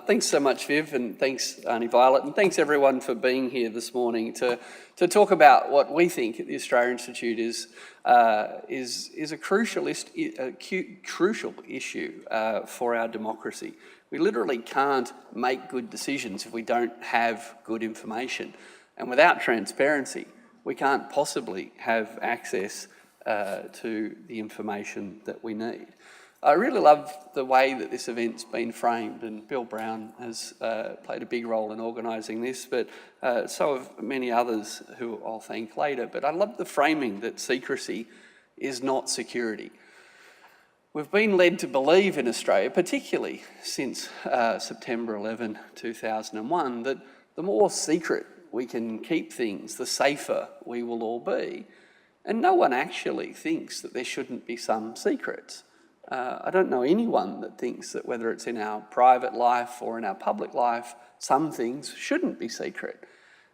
Thanks so much, Viv, and thanks, Auntie Violet, and thanks everyone for being here this morning to talk about what we think at the Australia Institute is a crucial issue for our democracy. We literally can't make good decisions if we don't have good information, and without transparency, we can't possibly have access to the information that we need. I really love the way that this event's been framed, and Bill Brown has played a big role in organising this, but so have many others who I'll thank later. But I love the framing that secrecy is not security. We've been led to believe in Australia, particularly since September 11, 2001, that the more secret we can keep things, the safer we will all be. And no one actually thinks that there shouldn't be some secrets. I don't know anyone that thinks that whether it's in our private life or in our public life, some things shouldn't be secret.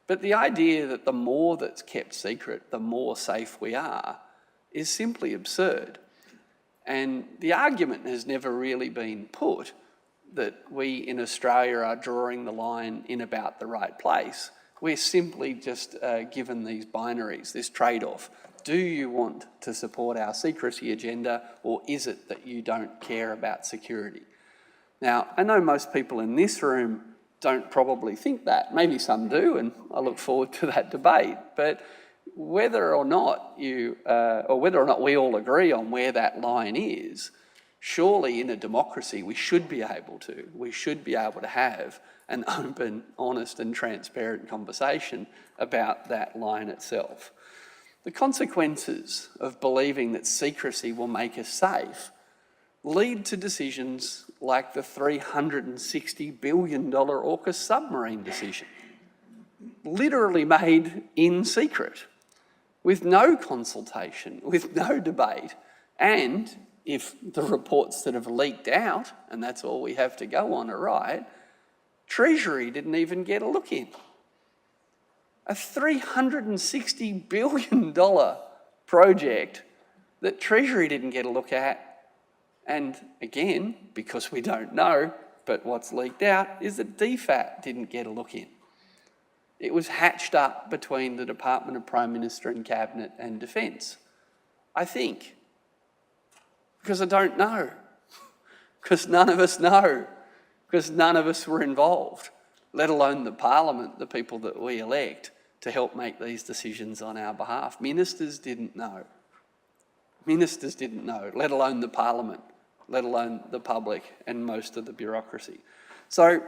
But the idea that the more that's kept secret, the more safe we are, is simply absurd. And the argument has never really been put that we in Australia are drawing the line in about the right place. We're simply just given these binaries, this trade-off. Do you want to support our secrecy agenda, or is it that you don't care about security? Now, I know most people in this room don't probably think that. Maybe some do, and I look forward to that debate. But whether or not we all agree on where that line is, surely in a democracy we should be able to have an open, honest and transparent conversation about that line itself. The consequences of believing that secrecy will make us safe lead to decisions like the $360 billion AUKUS submarine decision, literally made in secret, with no consultation, with no debate, and if the reports that have leaked out, and that's all we have to go on, are right, Treasury didn't even get a look in. A $360 billion project that Treasury didn't get a look at. And again, because we don't know, but what's leaked out is that DFAT didn't get a look in. It was hatched up between the Department of Prime Minister and Cabinet and Defence. I think. Because I don't know. Because none of us know. Because none of us were involved, let alone the Parliament, the people that we elect to help make these decisions on our behalf. Ministers didn't know. Ministers didn't know, let alone the Parliament, let alone the public and most of the bureaucracy. So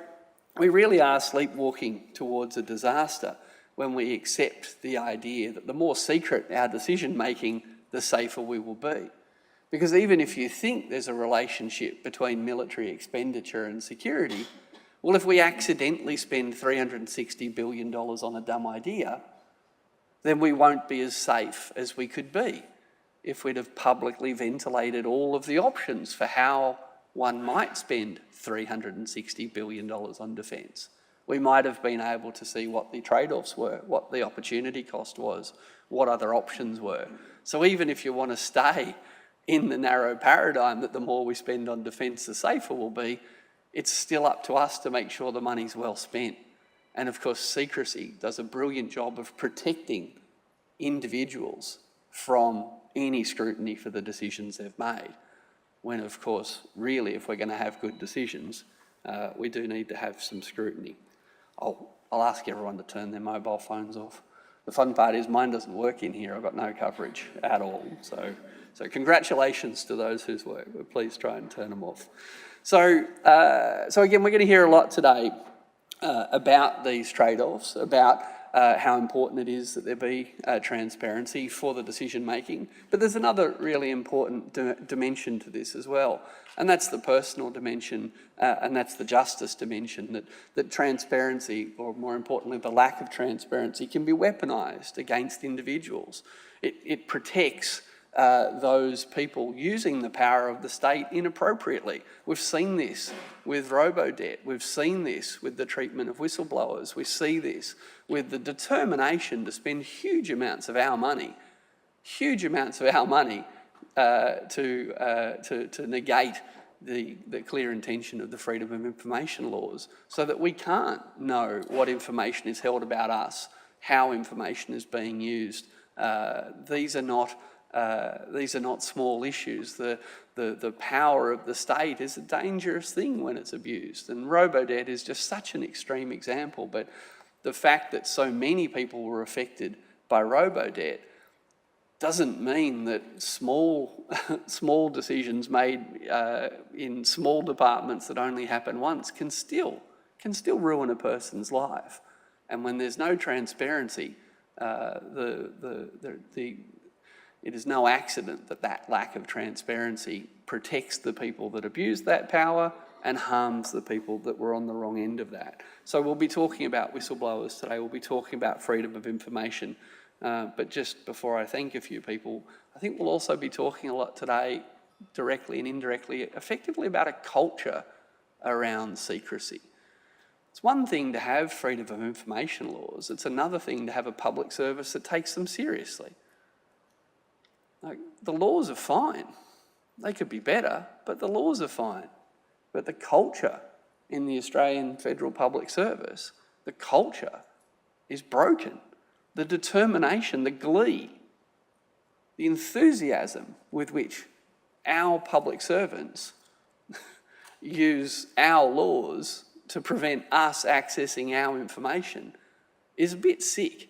we really are sleepwalking towards a disaster when we accept the idea that the more secret our decision-making, the safer we will be. Because even if you think there's a relationship between military expenditure and security, well, if we accidentally spend $360 billion on a dumb idea, then we won't be as safe as we could be if we'd have publicly ventilated all of the options for how one might spend $360 billion on defence. We might have been able to see what the trade-offs were, what the opportunity cost was, what other options were. So even if you want to stay in the narrow paradigm that the more we spend on defence, the safer we'll be, it's still up to us to make sure the money's well spent. And of course, secrecy does a brilliant job of protecting individuals from any scrutiny for the decisions they've made. When of course, really, if we're going to have good decisions, we do need to have some scrutiny. I'll ask everyone to turn their mobile phones off. The fun part is mine doesn't work in here. I've got no coverage at all. So congratulations to those whose work, but please try and turn them off. So again, we're going to hear a lot today about these trade-offs, about how important it is that there be transparency for the decision-making. But there's another really important dimension to this as well, and that's the personal dimension, and that's the justice dimension, that transparency, or more importantly, the lack of transparency, can be weaponised against individuals. It protects those people using the power of the state inappropriately. We've seen this with robo-debt. We've seen this with the treatment of whistleblowers. We see this with the determination to spend huge amounts of our money to negate the clear intention of the freedom of information laws, so that we can't know what information is held about us, how information is being used. These are not small issues. The power of the state is a dangerous thing when it's abused, and robo-debt is just such an extreme example. But the fact that so many people were affected by robo-debt doesn't mean that small decisions made in small departments that only happen once can still ruin a person's life. And when there's no transparency, it is no accident that lack of transparency protects the people that abuse that power and harms the people that were on the wrong end of that. So we'll be talking about whistleblowers today. We'll be talking about freedom of information. But just before I thank a few people, I think we'll also be talking a lot today, directly and indirectly, effectively about a culture around secrecy. It's one thing to have freedom of information laws. It's another thing to have a public service that takes them seriously. Like, the laws are fine. They could be better, but the laws are fine. But the culture in the Australian Federal Public Service, the culture is broken. The determination, the glee, the enthusiasm with which our public servants use our laws to prevent us accessing our information is a bit sick.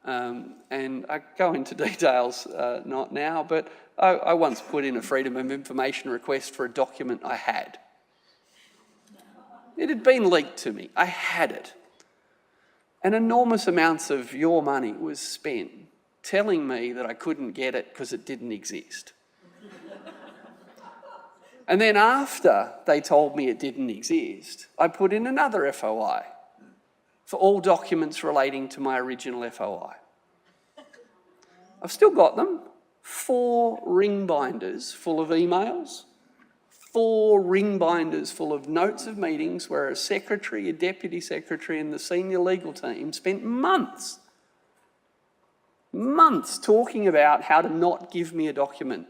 And I go into details not now, but I once put in a freedom of information request for a document I had. It had been leaked to me. I had it. And enormous amounts of your money was spent telling me that I couldn't get it because it didn't exist. And then after they told me it didn't exist, I put in another FOI for all documents relating to my original FOI. I've still got them. 4 ring binders full of emails, 4 ring binders full of notes of meetings where a secretary, a deputy secretary and the senior legal team spent months talking about how to not give me a document.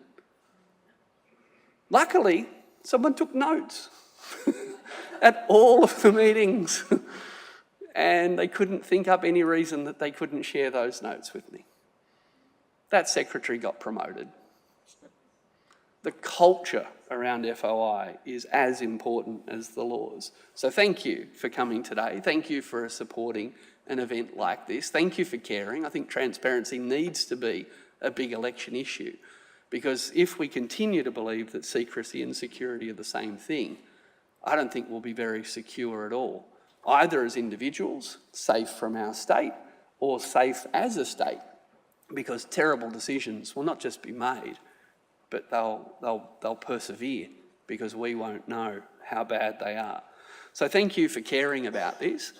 Luckily, someone took notes at all of the meetings and they couldn't think up any reason that they couldn't share those notes with me. That secretary got promoted. The culture around FOI is as important as the laws. So thank you for coming today. Thank you for supporting an event like this. Thank you for caring. I think transparency needs to be a big election issue, because if we continue to believe that secrecy and security are the same thing, I don't think we'll be very secure at all, either as individuals, safe from our state, or safe as a state, because terrible decisions will not just be made, but they'll persevere because we won't know how bad they are. So thank you for caring about this.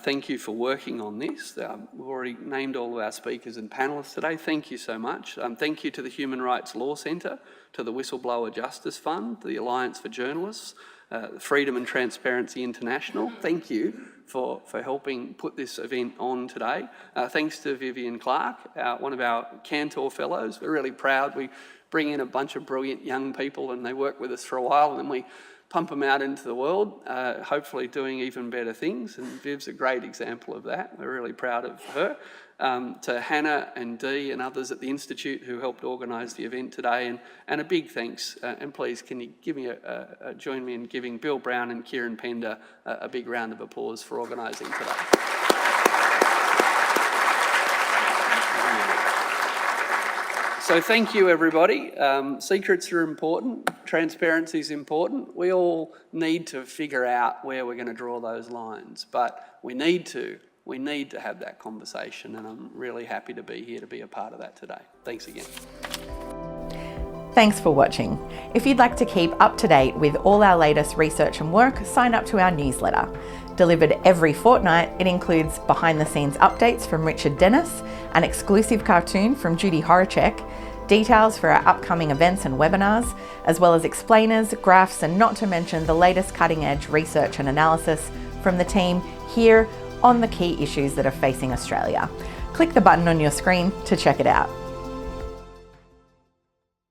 Thank you for working on this. We've already named all of our speakers and panellists today. Thank you so much. Thank you to the Human Rights Law Centre, to the Whistleblower Justice Fund, the Alliance for Journalists, Freedom and Transparency International. Thank you for helping put this event on today. Thanks to Vivian Clark, one of our Cantor Fellows. We're really proud. We bring in a bunch of brilliant young people and they work with us for a while and then we pump them out into the world, hopefully doing even better things. And Viv's a great example of that. We're really proud of her. To Hannah and Dee and others at the Institute who helped organise the event today. And a big thanks, and please can you give me join me in giving Bill Brown and Kieran Pender a big round of applause for organising today. So thank you, everybody. Secrets are important. Transparency is important. We all need to figure out where we're going to draw those lines, but we need to have that conversation, and I'm really happy to be here to be a part of that today. Thanks again. Thanks for watching. If you'd like to keep up to date with all our latest research and work, sign up to our newsletter. Delivered every fortnight, it includes behind-the-scenes updates from Richard Dennis, an exclusive cartoon from Judy Horacek, details for our upcoming events and webinars, as well as explainers, graphs, and not to mention the latest cutting-edge research and analysis from the team here on the key issues that are facing Australia. Click the button on your screen to check it out.